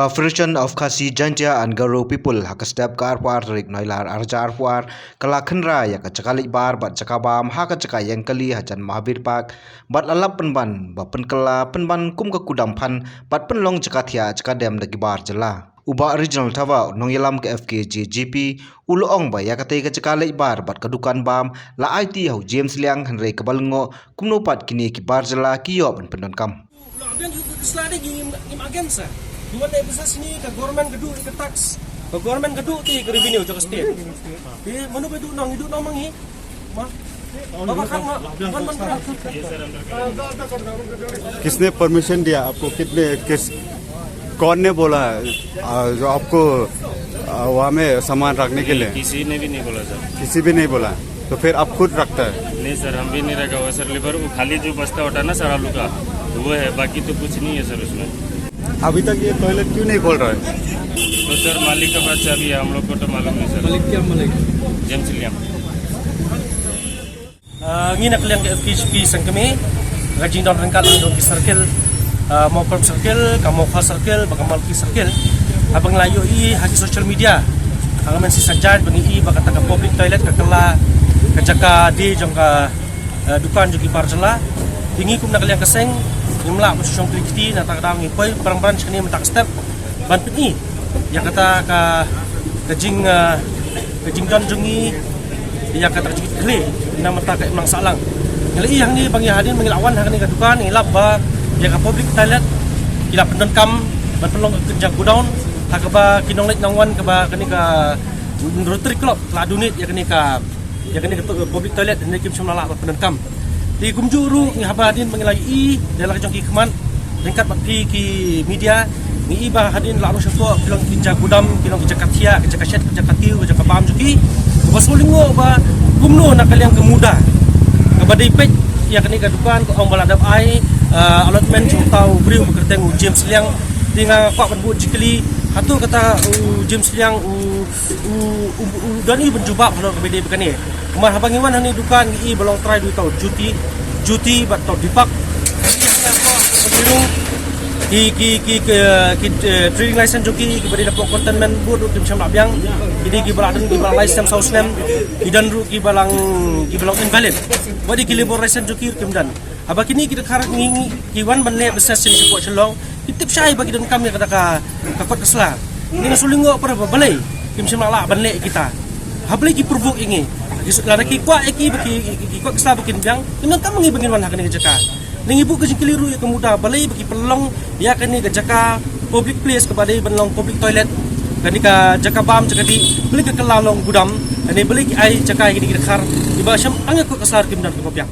Federation of Khasi Jantia and Garo people hakastep karpar rik noilar arjar puar kalakhenra ya kacakalik bar bat cakabam hakacaka yang kali hajan Mahabir Park bat lalap penban bapen kala penban kum ka kudam phan bat penlong cakathia cakadem dagi bar jela uba original thawa nongyalam ke FKJ GP uloong ba ya katai ka cakalik bar bat kadukan bam la IT hau James Liang hanrei kabalngo kumno pat kini ki bar jela kiyo pendon kam Agen juga keselade gini agensa. Dua dari besar sini ke government gedung ke tax. Ke government gedung ti ke revenue ke state. Di mana bedu nong hidup nong mangi. Mah. Bapak kan किसने परमिशन दिया आपको कौन ने बोला जो आपको वहाँ में सामान रखने के लिए? किसी ने भी नहीं बोला सर। किसी भी नहीं बोला तो फिर आप खुद रखता है? नहीं सर, हम भी नहीं रखा हुआ सर। लिवर वो खाली जो बस्ता होता है ना सर आलू का वो है, बाकी तो कुछ नहीं है सर उसमें। अभी तक ये टॉयलेट क्यों नहीं खोल रहा है? तो सर मालिक का बात चाबी है, हम लोग को तो मालूम नहीं सर। मालिक क्या मालिक? James Liam. Ngina kalian ke FKP sangkami gajing don rengkat don ki circle Mokor circle Kamokha circle Bakamal ki circle abang layu I hagi social media angamen si sajan bangi I bakata ka public toilet ka kala ka jaka di jong ka dukan jogi barjala dingi kum na kalian kaseng imla mo siyong krikti na takdang ipoy barang-barang kani matak step ban pini yang kata ka gajing don jongi yang kata jikit kli na mata ka imlang salang ngali yang ni bangi hadin mengilawan hang ni ka dukan ilap ba yang ka public toilet ilap pendon kam ban pelong kerja godown hakaba kinong lek nangwan ka ba kani ka rotary club la dunit ya kani ka public toilet ni kim semala ba pendon kam di kumjuru ni habadin mengilai I dalam jong ki keman ringkat bakti ki media ni iba hadin la ro syato kilong kinja gudam kilong kinja katia kinja kaset kinja katiu kinja kabam juki basolingo ba gumno na kaliang kemuda kabadai pet ya kani kadukan ko ang baladap ai allotment tau briu bekerteng James Liang tinga kwa banbu jikli hatu kata James Liang dani benjubab halo kabadai bekani kemar habang iwan hani dukan I belong try du tau juti bat tau dipak ki trading license joki ki bari dapat containment board kim sam labyang ini ki baladun ki balang license house name idan ru ki balang invalid wadi ki labor license joki kim dan aba kini kita kharak ngingi ki wan banle besar sin support chelong tip syai bagi dan kami kata ka kot kesla ini sulingo para balai kim sam la banle kita habli ki provoke ingi lara ki kwa ki kwa kesla bikin biang dengan kamu ngi bangin wan hakani jaka ning ibu kejing keliru ya kemuda balai bagi pelong ya kani ke jaka public place kepada benlong public toilet kani ka jaka bam jaka di beli ke kelalong gudam kani beli ai jaka ini kita khar iba syam angak ko kasar kim dan ko piang